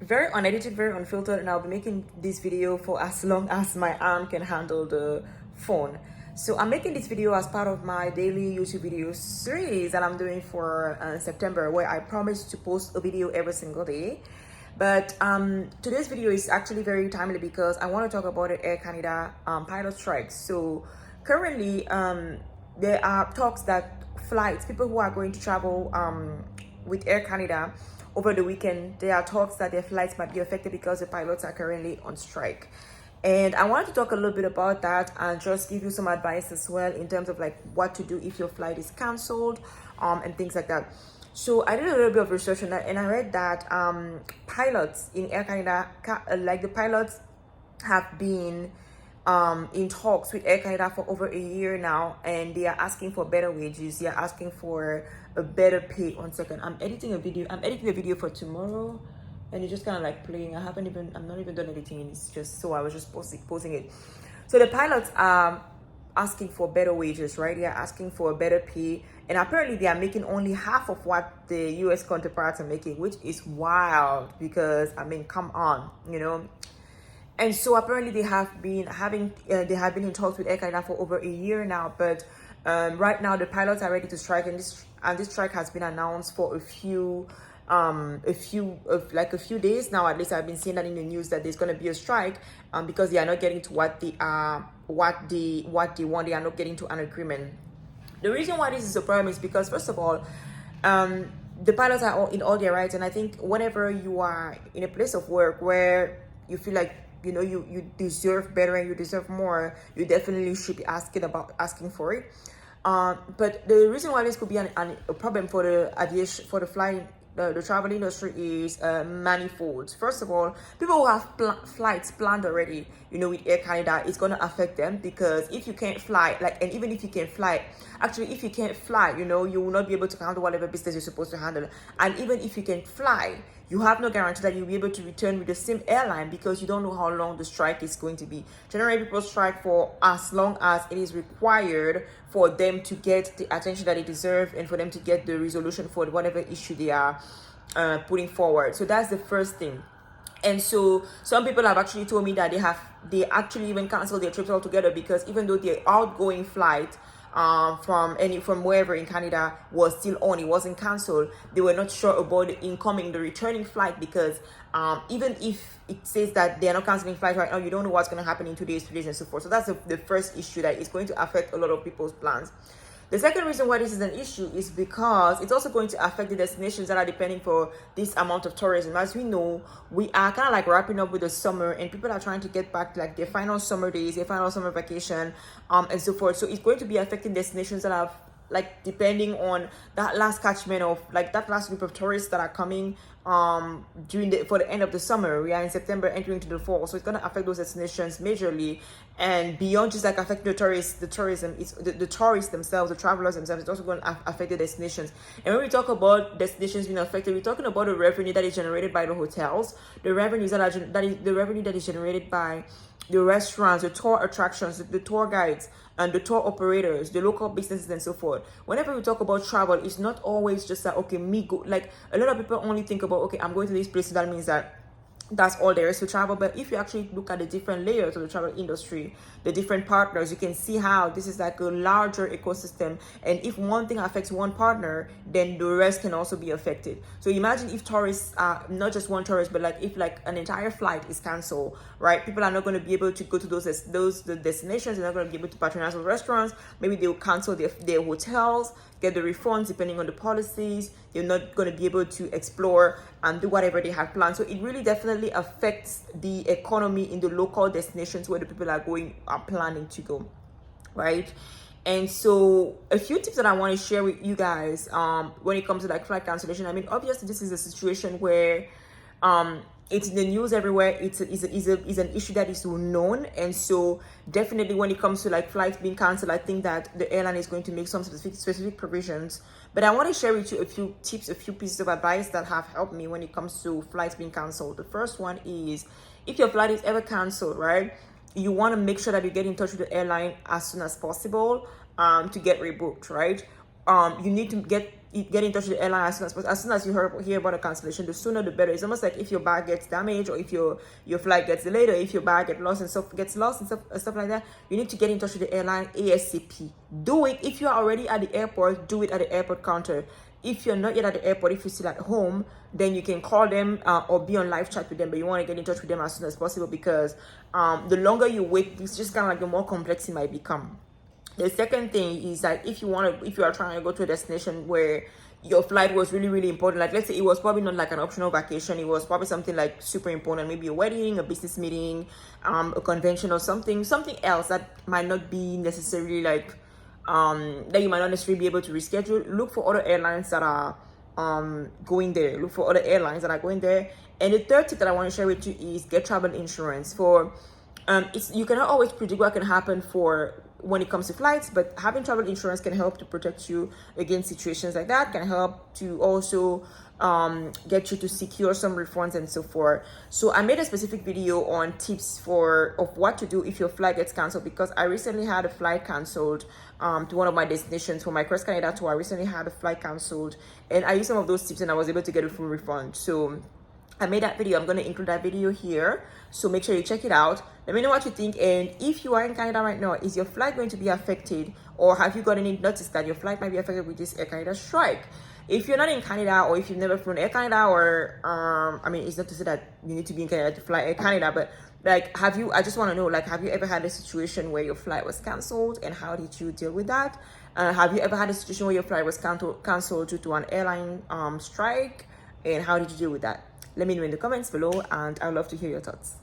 very unedited, very unfiltered, and I'll be making this video for as long as my arm can handle the phone. So I'm making this video as part of my daily YouTube video series that I'm doing for September, where I promise to post a video every single day. But today's video is actually very timely because I want to talk about the Air Canada pilot strikes. So currently, there are talks that people who are going to travel with Air Canada over the weekend, there are talks that their flights might be affected because the pilots are currently on strike. And I wanted to talk a little bit about that and just give you some advice as well in terms of like what to do if your flight is canceled and things like that. So I did a little bit of research on that, and I read that pilots in Air Canada, like the pilots have been in talks with Air Canada for over a year now, and they are asking for better wages. They are asking for a better pay. 1 second, I'm editing a video for tomorrow, and it's just kind of like playing. I'm not even done editing. It's just so I was just posting it. So the pilots are asking for better wages, right? They are asking for a better pay, and apparently they are making only half of what the US counterparts are making, which is wild because I mean, come on, you know. And so apparently they have been in talks with Air Canada for over a year now, but right now the pilots are ready to strike, and this strike has been announced for a few days now. At least I've been seeing that in the news that there's going to be a strike because they are not getting to what they want. They are not getting to an agreement. The reason why this is a problem is because, first of all, the pilots are all in all their rights, and I think whenever you are in a place of work where you feel like you deserve better and you deserve more, you definitely should be asking for it. But the reason why this could be a problem for the travel industry is manifold. First of all, people who have flights planned already, with Air Canada, it's going to affect them because if you can't fly, and even if you can fly, actually, if you can't fly, you will not be able to handle whatever business you're supposed to handle. And even if you can fly, you have no guarantee that you'll be able to return with the same airline because you don't know how long the strike is going to be. Generally, people strike for as long as it is required for them to get the attention that they deserve and for them to get the resolution for whatever issue they are putting forward. So that's the first thing. And so some people have actually told me that they actually even canceled their trips altogether because even though their outgoing flight from wherever in Canada was still on, it wasn't cancelled, they were not sure about the returning flight because even if it says that they are not cancelling flights right now, you don't know what's going to happen in 2 days, 3 days, and so forth. So that's the first issue that is going to affect a lot of people's plans. The second reason why this is an issue is because it's also going to affect the destinations that are depending for this amount of tourism. As we know, we are kind of like wrapping up with the summer, and people are trying to get back to like their final summer days, their final summer vacation, and so forth. So it's going to be affecting destinations that have depending on that last catchment of that last group of tourists that are coming for the end of the summer. We are in September entering into the fall, so it's going to affect those destinations majorly. And beyond just affecting the tourism, it's the tourists themselves, the travelers themselves. It's also going to affect the destinations. And when we talk about destinations being affected, we're talking about the revenue that is generated by the hotels, the revenue that is generated by the restaurants, the tour attractions, the tour guides, and the tour operators, the local businesses, and so forth. Whenever we talk about travel, it's not always just a lot of people only think about, okay, I'm going to this place, so that means that that's all there is to travel. But if you actually look at the different layers of the travel industry, the different partners, you can see how this is a larger ecosystem, and if one thing affects one partner, then the rest can also be affected. So imagine if tourists are not just one tourist, but if an entire flight is canceled, right? People are not going to be able to go to the destinations. They're not going to be able to patronize those restaurants. Maybe they'll cancel their hotels, get the refunds depending on the policies. They're not going to be able to explore and do whatever they have planned. So it really definitely affects the economy in the local destinations where the people are planning to go, right? And so a few tips that I want to share with you guys when it comes to flight cancellation. I mean, obviously this is a situation where it's in the news everywhere. It's an issue that is known, and so definitely when it comes to flights being canceled, I think that the airline is going to make some specific provisions. But I want to share with you a few tips, a few pieces of advice that have helped me when it comes to flights being canceled. The first one is, if your flight is ever canceled, right, you want to make sure that you get in touch with the airline as soon as possible to get rebooked, right? You need to get get in touch with the airline as soon as possible. As soon as you hear about a cancellation, the sooner the better. It's almost like if your bag gets damaged, or if your flight gets delayed, or if your bag gets lost and stuff like that, you need to get in touch with the airline ASAP. Do it. If you are already at the airport, do it at the airport counter. If you're not yet at the airport, if you're still at home, then you can call them or be on live chat with them. But you want to get in touch with them as soon as possible, because the longer you wait, it's just kind of like the more complex it might become. The second thing is that if you are trying to go to a destination where your flight was really, really important, like let's say it was probably not like an optional vacation, it was probably something like super important, maybe a wedding, a business meeting, a convention, or something else that might not be necessarily like that you might not necessarily be able to reschedule. Look for other airlines that are going there. Look for other airlines that are going there. And the third tip that I want to share with you is get travel insurance. For you cannot always predict what can happen when it comes to flights, but having travel insurance can help to protect you against situations like that, can help to also get you to secure some refunds and so forth. So I made a specific video on tips of what to do if your flight gets canceled, because I recently had a flight canceled to one of my destinations for my Cross Canada tour. I recently had a flight canceled, and I used some of those tips and I was able to get a full refund. So I made that video. I'm going to include that video here, so make sure you check it out. Let me know what you think. And if you are in Canada right now, is your flight going to be affected, or have you got any notice that your flight might be affected with this Air Canada strike? If you're not in Canada, or if you've never flown Air Canada, or I mean, it's not to say that you need to be in Canada to fly Air Canada, but like, I just want to know, like, have you ever had a situation where your flight was canceled, and how did you deal with that? Have you ever had a situation where your flight was canceled due to an airline strike, and how did you deal with that? Let me know in the comments below, and I'd love to hear your thoughts.